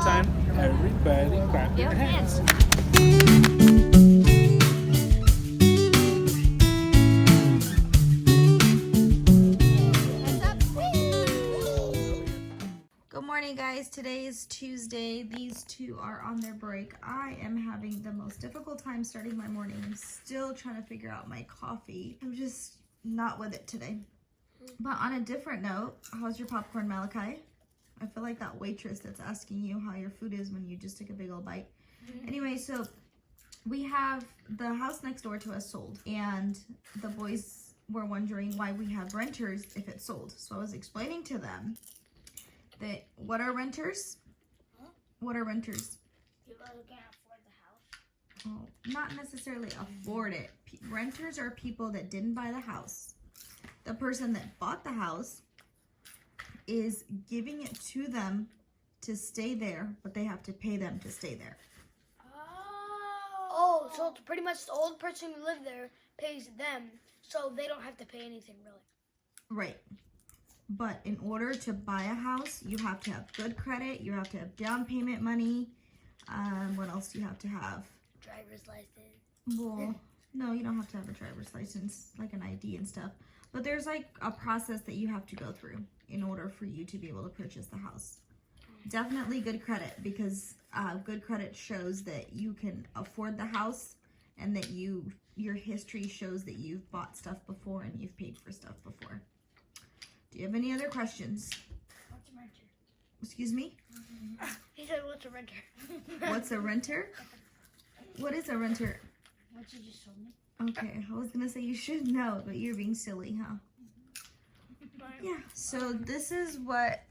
time, everybody clap your hands. Good morning, guys. Today is Tuesday. These two are on their break. I am having the most difficult time starting my morning. I'm still trying to figure out my coffee. I'm just not with it today. But on a different note, how's your popcorn, Malachi? I feel like that waitress that's asking you how your food is when you just took a big old bite. Anyway, so we have the house next door to us sold, and the boys were wondering why we have renters if it's sold. So I was explaining to them that what are renters? What are renters? People who can't afford the house. Oh, not necessarily afford it. Renters are people that didn't buy the house. The person that bought the house is giving it to them to stay there, but they have to pay them to stay there. Oh, so it's pretty much the old person who lived there pays them, so they don't have to pay anything, really. Right. But in order to buy a house, you have to have good credit. You have to have down payment money. What else do you have to have? Driver's license. Well, no, you don't have to have a driver's license, like an ID and stuff. But there's like a process that you have to go through in order for you to be able to purchase the house. Definitely good credit, because good credit shows that you can afford the house and that your history shows that you've bought stuff before and you've paid for stuff before. Do you have any other questions? What's a renter? Excuse me? He said, what's a renter? What's a renter? What is a renter? What you just told me. Okay, I was gonna say you should know, but you're being silly, huh? Yeah, so this is what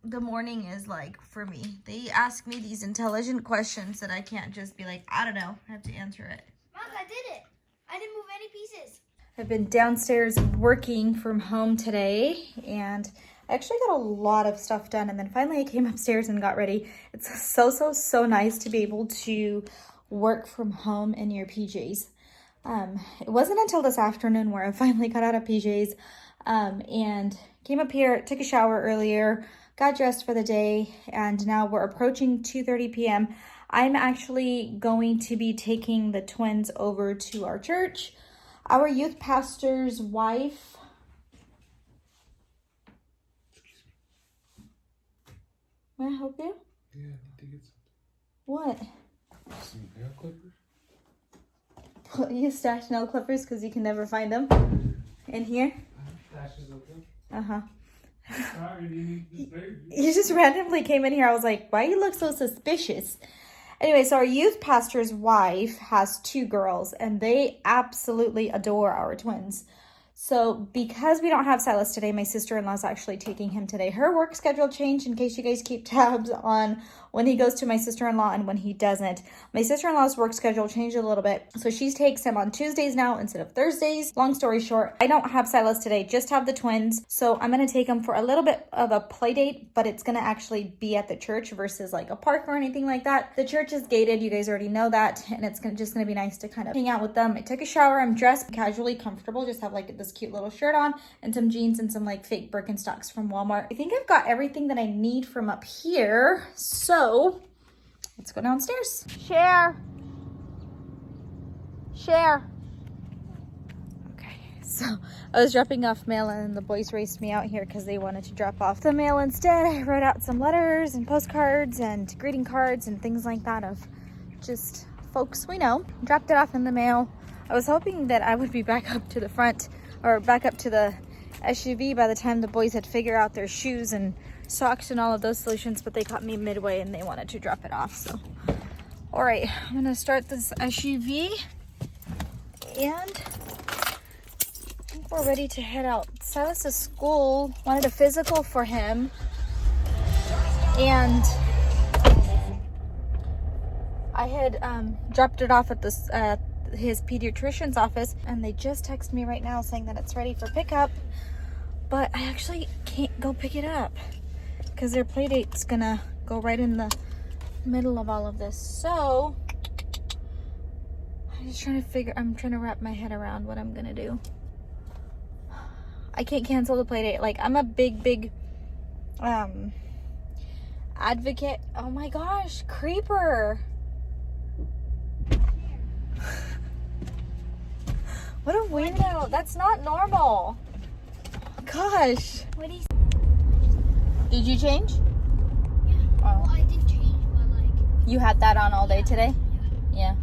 the morning is like for me. They ask me these intelligent questions that I can't just be like, I don't know, I have to answer it. Mom, I did it. I didn't move any pieces. I've been downstairs working from home today, and I actually got a lot of stuff done, and then finally I came upstairs and got ready. It's so nice to be able to work from home in your PJs. It wasn't until this afternoon where I finally got out of PJs and came up here, took a shower earlier, got dressed for the day, and now we're approaching 2:30 p.m. I'm actually going to be taking the twins over to our church. Our youth pastor's wife. May I help you? Yeah, I need to get What? some nail clippers. You stash nail clippers because you can never find them in here? Stashes of them. Uh-huh. Sorry, do you need this baby? You just randomly came in here. I was like, why you look so suspicious? Anyway, so our youth pastor's wife has 2 girls, and they absolutely adore our twins. So because we don't have Silas today, my sister-in-law is actually taking him today. Her work schedule changed, in case you guys keep tabs on when he goes to my sister-in-law and when he doesn't. My sister-in-law's work schedule changed a little bit. So she takes him on Tuesdays now instead of Thursdays. Long story short, I don't have Silas today, just have the twins. So I'm going to take him for a little bit of a play date, but it's going to actually be at the church versus like a park or anything like that. The church is gated. You guys already know that. And it's just going to be nice to kind of hang out with them. I took a shower. I'm dressed casually, comfortable. Just have like this cute little shirt on and some jeans and some like fake Birkenstocks from Walmart. I think I've got everything that I need from up here. So let's go downstairs. Share. Okay, so I was dropping off mail and the boys raced me out here because they wanted to drop off the mail instead. I wrote out some letters and postcards and greeting cards and things like that of just folks we know. Dropped it off in the mail. I was hoping that I would be back up to the front or back up to the SUV by the time the boys had figured out their shoes and socks and all of those solutions, but they caught me midway and they wanted to drop it off. So, all right, I'm gonna start this SUV and I think we're ready to head out. Silas's school wanted a physical for him, and I had dropped it off at this his pediatrician's office, and they just texted me right now saying that it's ready for pickup, but I actually can't go pick it up because their play date's gonna go right in the middle of all of this. So I'm trying to wrap my head around what I'm gonna do. I can't cancel the play date. Like, I'm a big I Advocate. Oh my gosh, creeper. What a weirdo. That's not normal. Gosh. What do you... Did you change? Yeah. Oh. Well, I did change, but like. You had that on all day today? Yeah.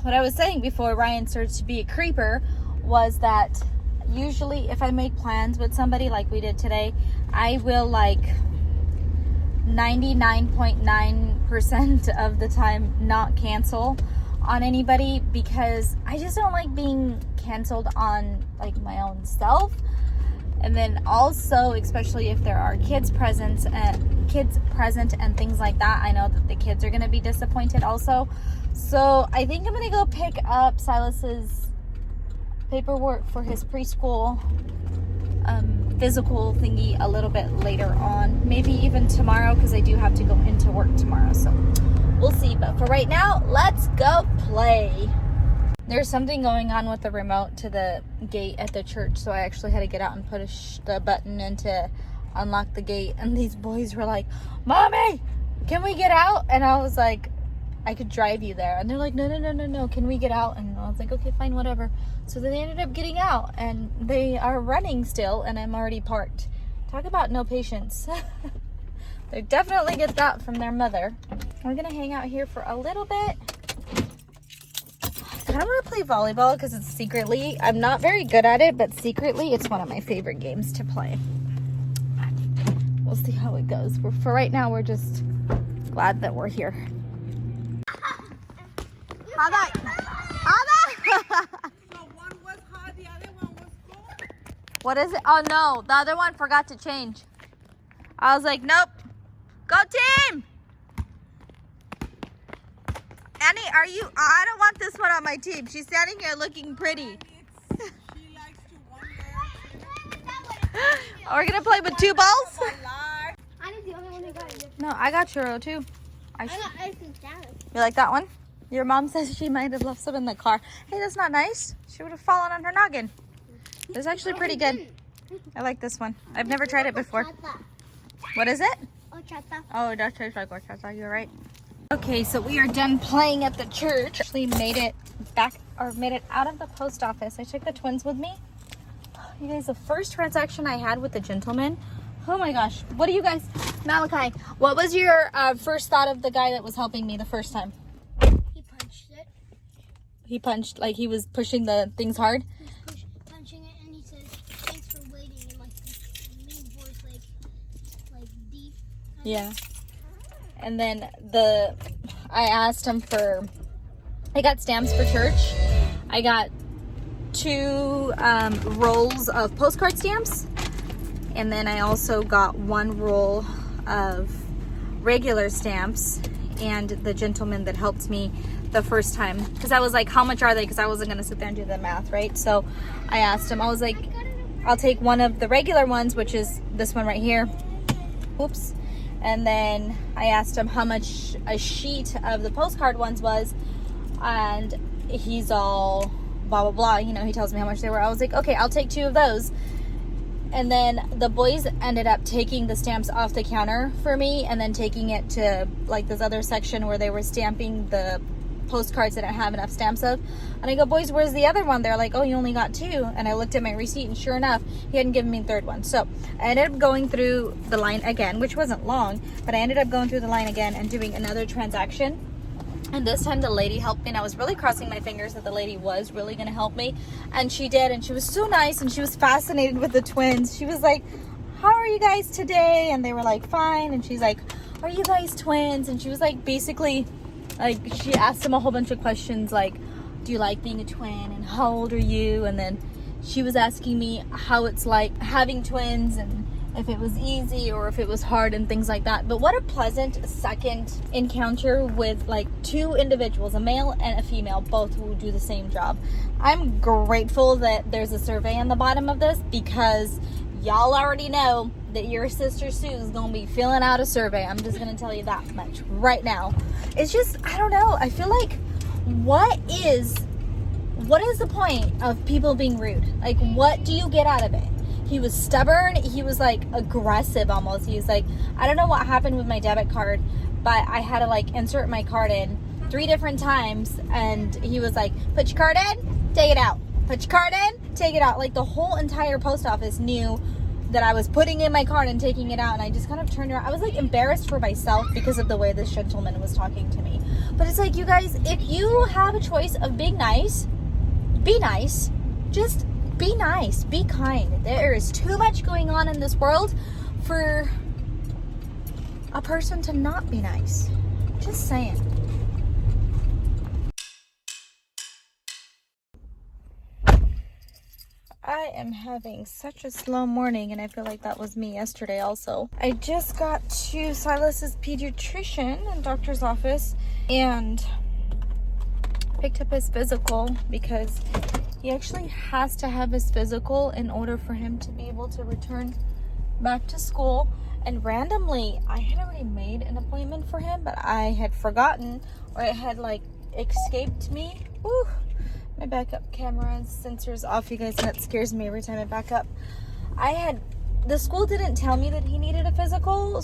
What I was saying before Ryan started to be a creeper was that usually if I make plans with somebody like we did today, I will like 99.9% of the time not cancel on anybody because I just don't like being canceled on like my own self. And then also, especially if there are kids present and things like that, I know that the kids are going to be disappointed also. So I think I'm going to go pick up Silas's paperwork for his preschool physical thingy a little bit later on, maybe even tomorrow, because I do have to go into work tomorrow, so we'll see. But for right now, let's go play. There's something going on with the remote to the gate at the church, so I actually had to get out and push the button in to unlock the gate, and these boys were like, "Mommy, can we get out?" And I was like, "I could drive you there." And they're like, no, can we get out? And I was like, okay, fine, whatever. So then they ended up getting out, and they are running still, and I'm already parked. Talk about no patience. They definitely get that from their mother. We're gonna hang out here for a little bit. I kind of want to play volleyball because it's secretly, I'm not very good at it, but secretly it's one of my favorite games to play. We'll see how it goes. For right now, we're just glad that we're here. Hada. So one was hot, the other one was cold? What is it? Oh no, the other one forgot to change. I was like, nope. Go team! Annie, I don't want this one on my team. She's standing here looking pretty. She likes to wonder. Are we gonna play with 2 balls? I was the only one who got it. No, I got churro too. I got ice and salad. You like that one? Your mom says she might have left some in the car. Hey, that's not nice. She would have fallen on her noggin. It's actually pretty good. I like this one. I've never tried it before. What is it? Horchata. Oh, it does taste like horchata. You're right. Okay, so we are done playing at the church. Actually made it out of the post office. I took the twins with me. You guys, the first transaction I had with the gentleman. Oh my gosh. What do you guys, Malachi, what was your first thought of the guy that was helping me the first time? He punched it. He punched, like he was pushing the things hard? He was punching it, and he said, "Thanks for waiting," in like this mean voice, like deep. Yeah. And then I asked him I got stamps for church. I got 2 rolls of postcard stamps. And then I also got 1 roll of regular stamps. And the gentleman that helped me the first time, because I was like, how much are they? Because I wasn't going to sit there and do the math, right? So I asked him, I was like, I'll take 1 of the regular ones, which is this one right here. Oops. And then I asked him how much a sheet of the postcard ones was, and he's all blah blah blah, you know, he tells me how much they were. I was like, okay, I'll take 2 of those. And then the boys ended up taking the stamps off the counter for me, and then taking it to like this other section where they were stamping the postcards that I didn't have enough stamps of. And I go, boys, where's the other one? They're like, oh, you only got 2. And I looked at my receipt, and sure enough, he hadn't given me the 3rd one. So I ended up going through the line again, which wasn't long, but I ended up going through the line again and doing another transaction. And this time the lady helped me, and I was really crossing my fingers that the lady was really going to help me. And she did, and she was so nice, and she was fascinated with the twins. She was like, how are you guys today? And they were like, fine. And she's like, are you guys twins? And she was like, basically, like, she asked them a whole bunch of questions, like, do you like being a twin, and how old are you? And then she was asking me how it's like having twins, and if it was easy or if it was hard and things like that. But what a pleasant second encounter with like 2 individuals, a male and a female, both who do the same job. I'm grateful that there's a survey on the bottom of this, because y'all already know that your sister Sue is going to be filling out a survey. I'm just going to tell you that much right now. It's just, I don't know. I feel like what is the point of people being rude? Like, what do you get out of it? He was stubborn. He was like aggressive almost. He was like, I don't know what happened with my debit card, but I had to like insert my card in 3 different times. And he was like, put your card in, take it out. Put your card in, take it out. Like the whole entire post office knew that I was putting in my card and taking it out. And I just kind of turned around. I was like embarrassed for myself because of the way this gentleman was talking to me. But it's like, you guys, if you have a choice of being nice, be nice. Just be nice. Be kind. There is too much going on in this world for a person to not be nice. Just saying. I am having such a slow morning, and I feel like that was me yesterday also. I just got to Silas's pediatrician and doctor's office and picked up his physical because he actually has to have his physical in order for him to be able to return back to school. And randomly, I had already made an appointment for him, but I had forgotten, or it had like escaped me. Woo! My backup camera sensor's off, you guys, and that scares me every time I back up. The school didn't tell me that he needed a physical,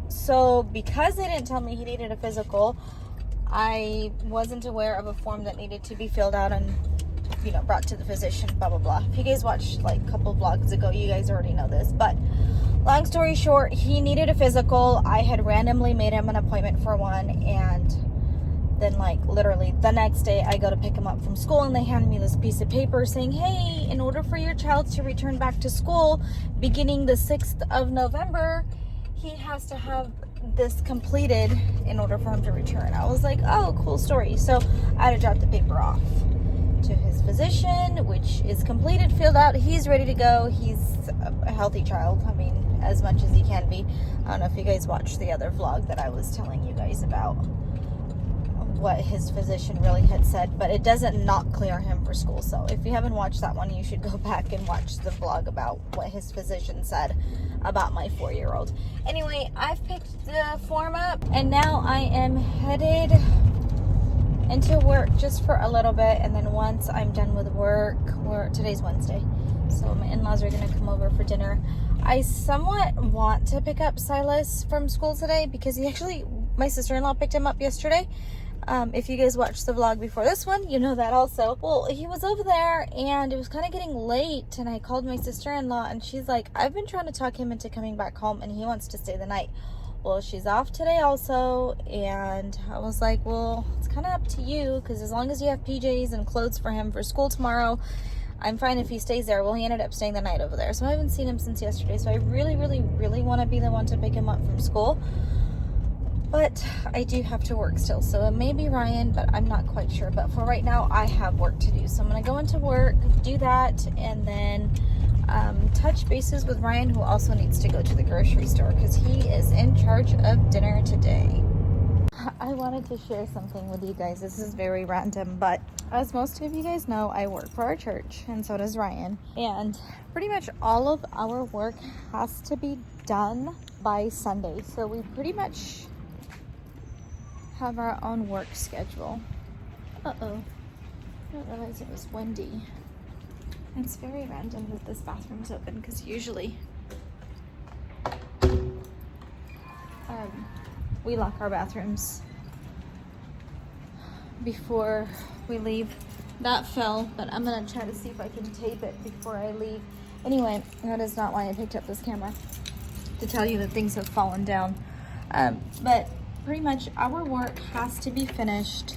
so because they didn't tell me he needed a physical, I wasn't aware of a form that needed to be filled out and, you know, brought to the physician, blah, blah, blah. If you guys watched, like, a couple of vlogs ago, you guys already know this, but long story short, he needed a physical. I had randomly made him an appointment for one, and then, like, literally the next day I go to pick him up from school and they hand me this piece of paper saying, hey, in order for your child to return back to school beginning the 6th of November, he has to have this completed in order for him to return. I was like, oh, cool story. So I had to drop the paper off to his physician, which is completed, filled out. He's ready to go. He's a healthy child. I mean, as much as he can be. I don't know if you guys watched the other vlog that I was telling you guys about what his physician really had said, but it doesn't not clear him for school. So if you haven't watched that one, you should go back and watch the vlog about what his physician said about my 4-year-old. Anyway, I've picked the form up and now I am headed into work just for a little bit, and then once I'm done with work, today's Wednesday, so my in-laws are going to come over for dinner. I somewhat want to pick up Silas from school today because my sister-in-law picked him up yesterday. If you guys watched the vlog before this one, you know that also. Well, he was over there and it was kind of getting late, and I called my sister-in-law and she's like, I've been trying to talk him into coming back home and he wants to stay the night. Well, she's off today also, and I was like, well, it's kind of up to you, because as long as you have PJs and clothes for him for school tomorrow, I'm fine if he stays there. Well, he ended up staying the night over there, so I haven't seen him since yesterday, so I really, really, really want to be the one to pick him up from school. But I do have to work still, so it may be Ryan, but I'm not quite sure. But for right now, I have work to do. So I'm going to go into work, do that, and then touch bases with Ryan, who also needs to go to the grocery store because he is in charge of dinner today. I wanted to share something with you guys. This is very random, but as most of you guys know, I work for our church, and so does Ryan. And pretty much all of our work has to be done by Sunday. So we pretty much have our own work schedule. Uh-oh. I didn't realize it was windy. It's very random that this bathroom's open because usually we lock our bathrooms before we leave. That fell, but I'm gonna try to see if I can tape it before I leave. Anyway, that is not why I picked up this camera, to tell you that things have fallen down. But pretty much our work has to be finished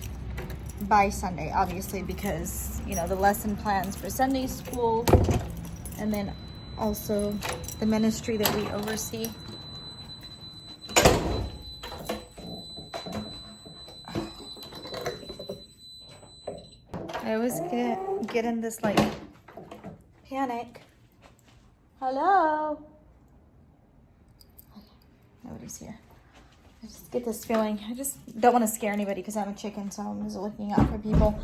by Sunday, obviously, because, you know, the lesson plans for Sunday school, and then also the ministry that we oversee. I always get in this like panic. Hello? Okay, nobody's here. I just get this feeling. I just don't want to scare anybody because I'm a chicken, so I'm just looking out for people.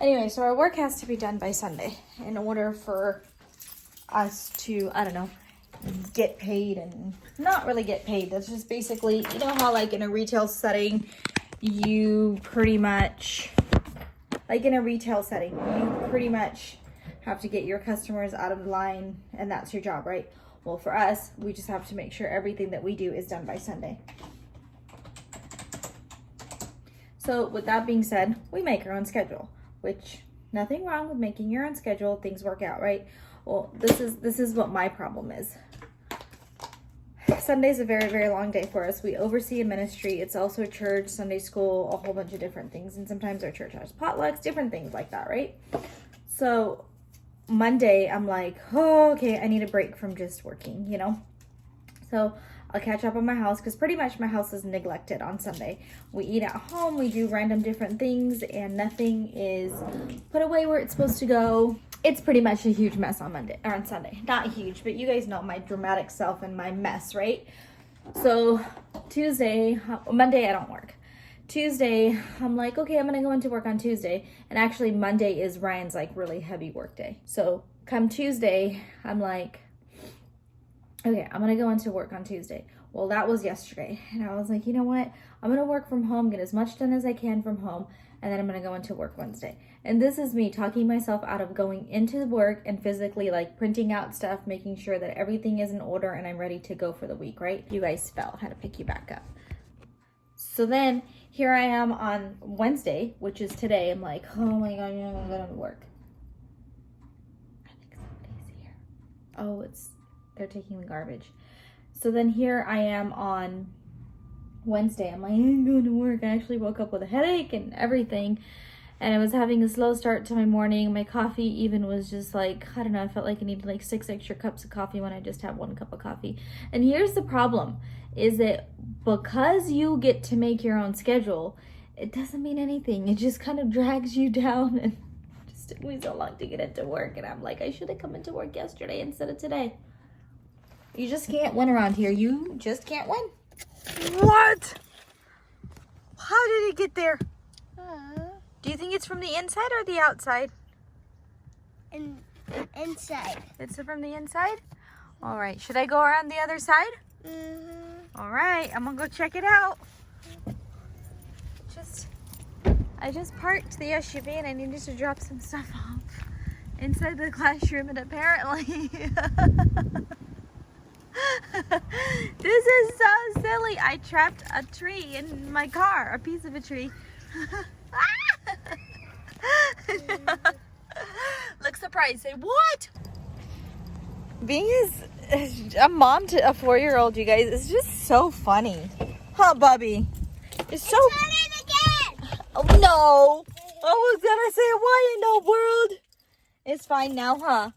Anyway, so our work has to be done by Sunday in order for us to, I don't know, get paid and not really get paid. That's just basically, you know how like in a retail setting, you pretty much have to get your customers out of line, and that's your job, right? Well, for us, we just have to make sure everything that we do is done by Sunday. So with that being said, we make our own schedule, which nothing wrong with making your own schedule. Things work out, right? Well, this is what my problem is. Sunday's a very, very long day for us. We oversee a ministry. It's also church, Sunday school, a whole bunch of different things. And sometimes our church has potlucks, different things like that, right? So Monday, I'm like, oh, okay, I need a break from just working, you know? So I'll catch up on my house because pretty much my house is neglected on Sunday. We eat at home, we do random different things, and nothing is put away where it's supposed to go. It's pretty much a huge mess on Monday or on Sunday. Not huge, but you guys know my dramatic self and my mess, right? So Monday I don't work. Tuesday, I'm like, okay, I'm gonna go into work on Tuesday. And actually Monday is Ryan's like really heavy work day. So come Tuesday, I'm like, okay, I'm gonna go into work on Tuesday. Well, that was yesterday. And I was like, you know what? I'm gonna work from home, get as much done as I can from home, and then I'm gonna go into work Wednesday. And this is me talking myself out of going into work and physically like printing out stuff, making sure that everything is in order and I'm ready to go for the week, right? You guys fell, I had to pick you back up. So then here I am on Wednesday, which is today. I'm like, oh my God, I'm gonna go to work. I think somebody's here. Oh, they're taking the garbage. So then here I am on Wednesday. I'm like, I'm going to work. I actually woke up with a headache and everything. And I was having a slow start to my morning. My coffee even was just like, I don't know, I felt like I needed like 6 extra cups of coffee when I just have 1 cup of coffee. And here's the problem, is that because you get to make your own schedule, it doesn't mean anything. It just kind of drags you down, and it just took me so long to get into work. And I'm like, I should have come into work yesterday instead of today. You just can't win around here. You just can't win. What? How did it get there? Do you think it's from the inside or the outside? Inside. It's from the inside? All right. Should I go around the other side? Mm-hmm. All right. I'm going to go check it out. I just parked the SUV and I needed to drop some stuff off inside the classroom, and apparently this is so silly. I trapped a tree in my car, a piece of a tree. Look surprised. Say what? Being a mom to a 4-year-old, you guys, is just so funny, huh, Bubby? It's so. Again. Oh no! I was gonna say, why in the world? It's fine now, huh?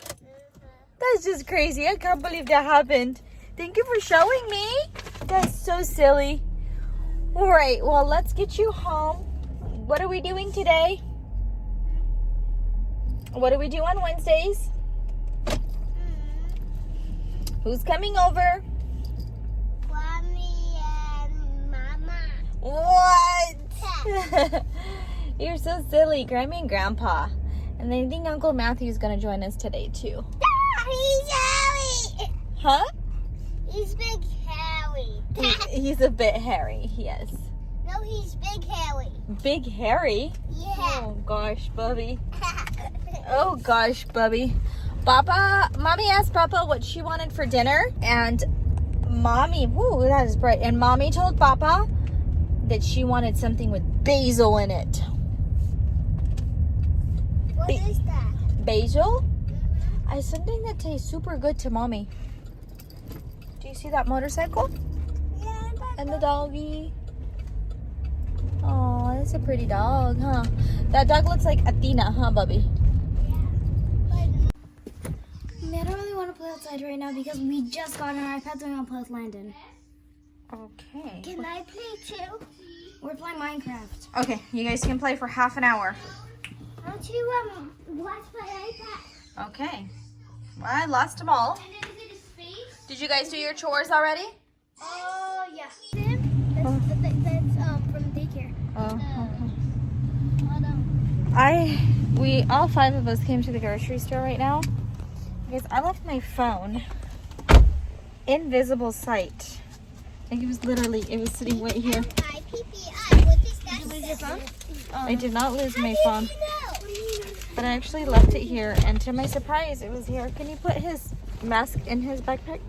That's just crazy. I can't believe that happened. Thank you for showing me. That's so silly. All right, well, let's get you home. What are we doing today? What do we do on Wednesdays? Who's coming over? Mommy and Mama. What? You're so silly. Grammy and Grandpa. And I think Uncle Matthew's going to join us today, too. He's hairy. Huh? He's big hairy. He's a bit hairy, yes. No, he's big hairy. Big hairy? Yeah. Oh, gosh, Bubby. Oh, gosh, Bubby. Mommy asked Papa what she wanted for dinner, and Mommy, whoo, that is bright. And Mommy told Papa that she wanted something with basil in it. What is that? Basil? Something that tastes super good to Mommy. Do you see that motorcycle? Yeah, And the doggy. Oh, that's a pretty dog, huh? That dog looks like Athena, huh, Bubby? I don't really want to play outside right now because we just got our iPads and we're going to play with Landon. Okay. Can I play too? We're playing Minecraft. Okay, you guys can play for half an hour. How don't you watch my iPad? Okay. Well, I lost them all. And then is it a space? Did you guys do your chores already? Oh, yeah. That's from daycare. All 5 of us came to the grocery store right now. Because I left my phone invisible sight. Like it was sitting right here. PPI. What is that? Did you lose your phone? I did not lose my phone, but I actually left it here, and to my surprise, it was here. Can you put his mask in his backpack?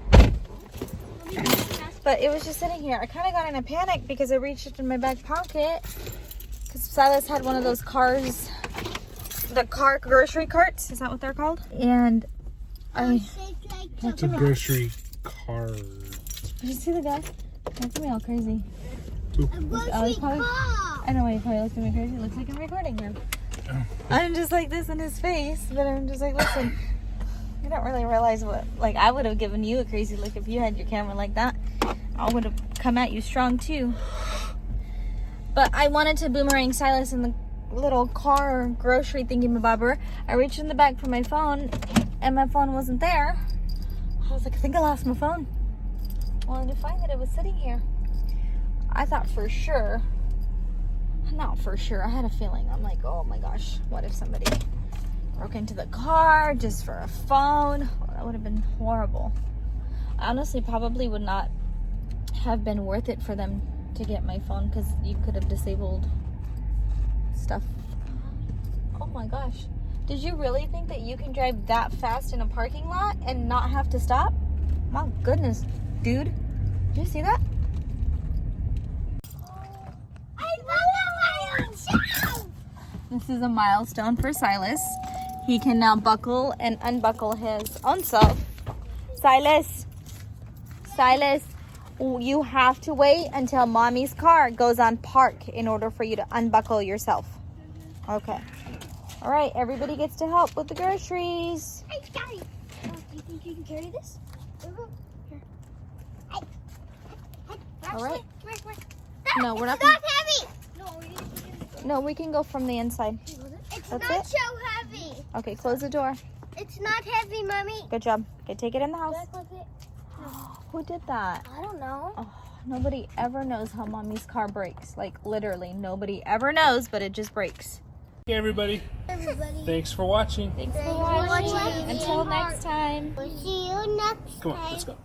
But it was just sitting here. I kind of got in a panic because I reached it in my back pocket because Silas had one of those cars, the car grocery carts. Is that what they're called? And What's a grocery cart? Did you see the guy? Look at me all crazy. A Oh, grocery he's probably, car. I know why he probably looks at me crazy. It looks like I'm recording him. I'm just like this in his face, but I'm just like, listen, you don't really realize what, like, I would have given you a crazy look if you had your camera like that. I would have come at you strong too. But I wanted to boomerang Silas in the little car grocery thingy-mabobber. I reached in the bag for my phone, and my phone wasn't there. I was like, I think I lost my phone. Wanted to find that it was sitting here. I thought for sure, not for sure, I had a feeling. I'm like, oh my gosh, what if somebody broke into the car just for a phone? Oh, that would have been horrible. I honestly probably would not have been worth it for them to get my phone because you could have disabled stuff. Oh my gosh. Did you really think that you can drive that fast in a parking lot and not have to stop? My goodness, dude. Did you see that? This is a milestone for Silas. He can now buckle and unbuckle his own self. Silas, you have to wait until mommy's car goes on park in order for you to unbuckle yourself. Okay. All right, everybody gets to help with the groceries. Hey, Daddy. Do you think you can carry this? Here. All right. Where? No, we're not It's not heavy. No, we can go from the inside. It's That's not it? so heavy. Okay, close the door. It's not heavy, Mommy. Good job. Okay, take it in the house. Back like it. Who did that? I don't know. Oh, nobody ever knows how mommy's car breaks. Like, literally, nobody ever knows, but it just breaks. Hey everybody, Everybody. thanks for watching. Thanks for Thanks for watching. watching. Until next time. We'll see you next Come time. on, let's go.